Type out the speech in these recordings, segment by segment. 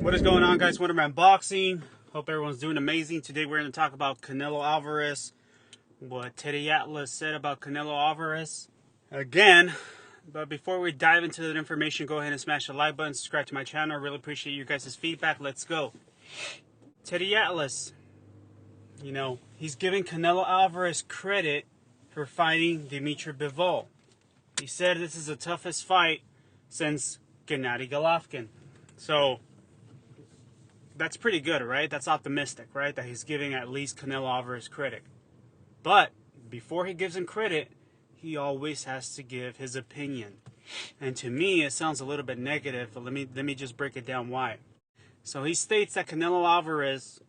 What is going on, guys? Wonderman Boxing. Hope everyone's doing amazing. Today we're going to talk about Canelo Alvarez. What Teddy Atlas said about Canelo Alvarez. Again, but before we dive into that information, go ahead and smash the like button, subscribe to my channel. I really appreciate you guys' feedback. Let's go. Teddy Atlas, he's giving Canelo Alvarez credit for fighting Dimitri Bivol. He said this is the toughest fight since Gennady Golovkin. So that's pretty good, right? That's optimistic, right? That he's giving at least Canelo Alvarez credit. But before he gives him credit, he always has to give his opinion. And to me, it sounds a little bit negative, but let me just break it down why. So he states that Canelo Alvarez,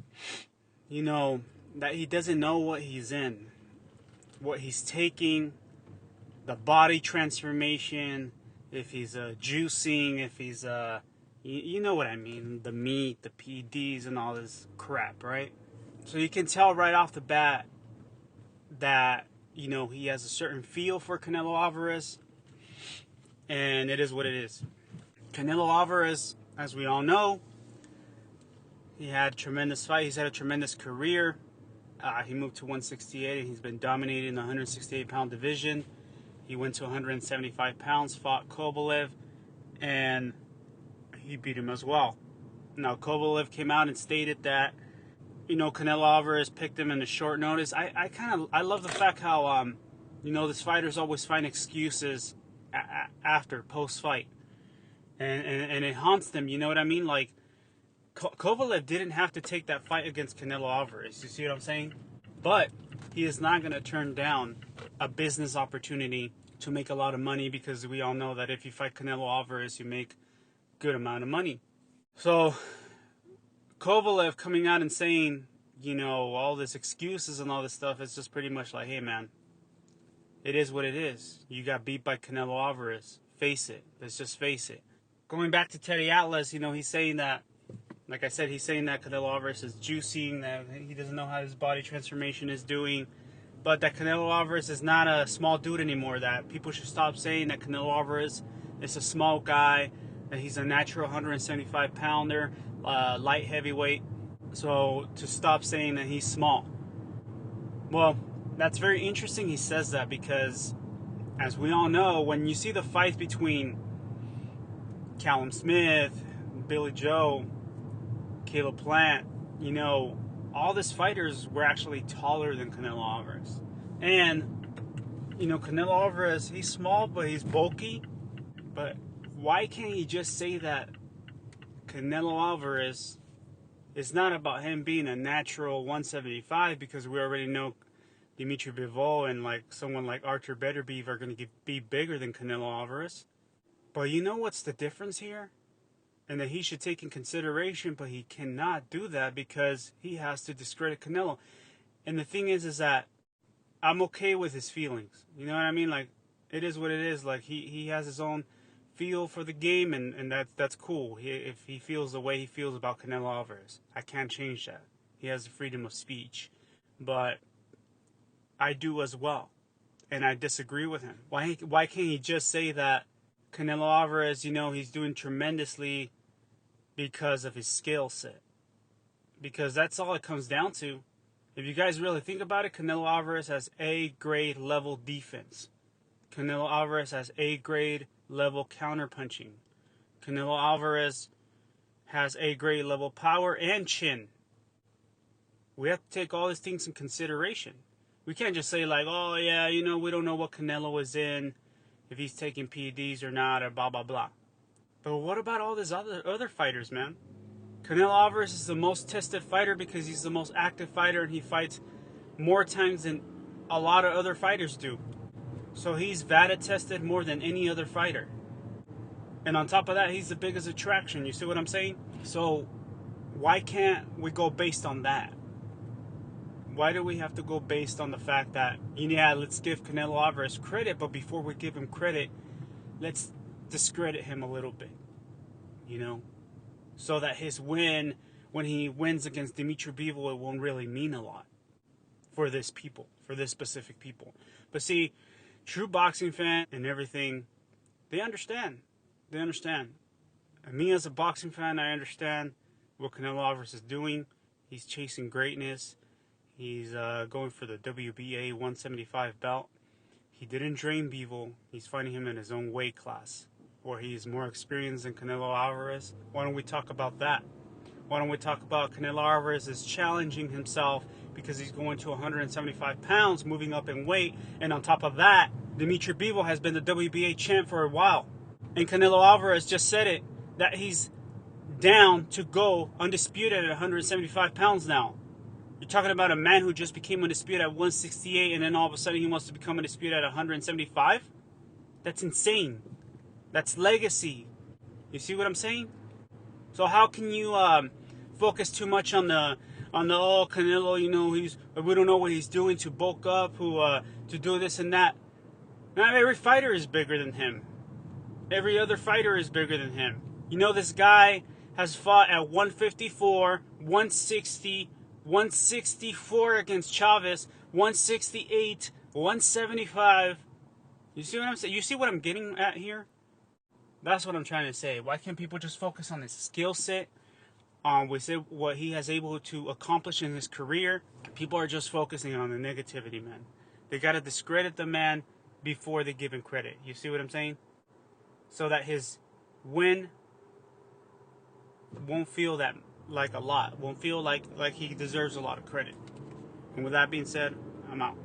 that he doesn't know what he's in, what he's taking, the body transformation, if he's juicing, if he's you know what I mean, the meat, the PEDs, and all this crap, right? So you can tell right off the bat that, he has a certain feel for Canelo Alvarez, and it is what it is. Canelo Alvarez, as we all know, he had a tremendous fight. He's had a tremendous career. He moved to 168, and he's been dominating the 168-pound division. He went to 175 pounds, fought Kovalev, and he beat him as well. Now, Kovalev came out and stated that, Canelo Alvarez picked him in a short notice. I love the fact how, this fighters always find excuses after, post-fight. And it haunts them, you know what I mean? Like, Kovalev didn't have to take that fight against Canelo Alvarez. You see what I'm saying? But he is not going to turn down a business opportunity to make a lot of money, because we all know that if you fight Canelo Alvarez, you make good amount of money. So Kovalev coming out and saying, all this excuses and all this stuff, it's just pretty much like, hey man, it is what it is. You got beat by Canelo Alvarez. Face it. Let's just face it. Going back to Teddy Atlas, he's saying that, like I said, he's saying that Canelo Alvarez is juicing, that he doesn't know how his body transformation is doing, but that Canelo Alvarez is not a small dude anymore, that people should stop saying that Canelo Alvarez is a small guy, that he's a natural 175 pounder, light heavyweight. So to stop saying that he's small. Well, that's very interesting he says that, because as we all know, when you see the fights between Callum Smith, Billy Joe, Caleb Plant, all these fighters were actually taller than Canelo Alvarez. And, Canelo Alvarez, he's small, but he's bulky. But why can't he just say that Canelo Alvarez is not about him being a natural 175, because we already know Dimitri Bivol and someone like Arthur Beterbiev are going to be bigger than Canelo Alvarez. But you know what's the difference here? And that he should take in consideration, but he cannot do that because he has to discredit Canelo. And the thing is that I'm okay with his feelings. You know what I mean? Like, it is what it is. Like, he has his own feel for the game, and that's cool. If he feels the way he feels about Canelo Alvarez, I can't change that. He has the freedom of speech. But I do as well. And I disagree with him. Why can't he just say that Canelo Alvarez, he's doing tremendously because of his skill set? Because that's all it comes down to. If you guys really think about it, Canelo Alvarez has A-grade level defense. Canelo Alvarez has A-grade level counterpunching. Canelo Alvarez has A-grade level power and chin. We have to take all these things in consideration. We can't just say oh yeah, we don't know what Canelo is in, if he's taking PEDs or not, or blah blah blah. But what about all these other fighters, man? Canelo Alvarez is the most tested fighter because he's the most active fighter, and he fights more times than a lot of other fighters do. So he's VADA tested more than any other fighter. And on top of that, he's the biggest attraction. You see what I'm saying? So why can't we go based on that? Why do we have to go based on the fact that, let's give Canelo Alvarez credit, but before we give him credit, let's discredit him a little bit, so that his win, when he wins against Dimitri Bivol, it won't really mean a lot for this specific people. But see, true boxing fan and everything, they understand. And me as a boxing fan, I understand what Canelo Alvarez is doing. He's chasing greatness. He's going for the WBA 175 belt. He didn't drain Bivol. He's fighting him in his own weight class, where he's more experienced than Canelo Alvarez. Why don't we talk about that? Why don't we talk about Canelo Alvarez is challenging himself because he's going to 175 pounds, moving up in weight. And on top of that, Dimitri Bivol has been the WBA champ for a while. And Canelo Alvarez just said it, that he's down to go undisputed at 175 pounds now. You're talking about a man who just became undisputed at 168 and then all of a sudden he wants to become undisputed at 175? That's insane. That's legacy. You see what I'm saying? So how can you focus too much on the oh, Canelo, you know, we don't know what he's doing to bulk up, to do this and that. Not every fighter is bigger than him. Every other fighter is bigger than him. You know, this guy has fought at 154, 160, 164 against Chavez, 168, 175. You see what I'm saying? You see what I'm getting at here? That's what I'm trying to say. Why can't people just focus on his skill set? With what he has able to accomplish in his career? People are just focusing on the negativity, man. They got to discredit the man before they give him credit. You see what I'm saying? So that his win won't feel that like a lot. Won't feel like he deserves a lot of credit. And with that being said, I'm out.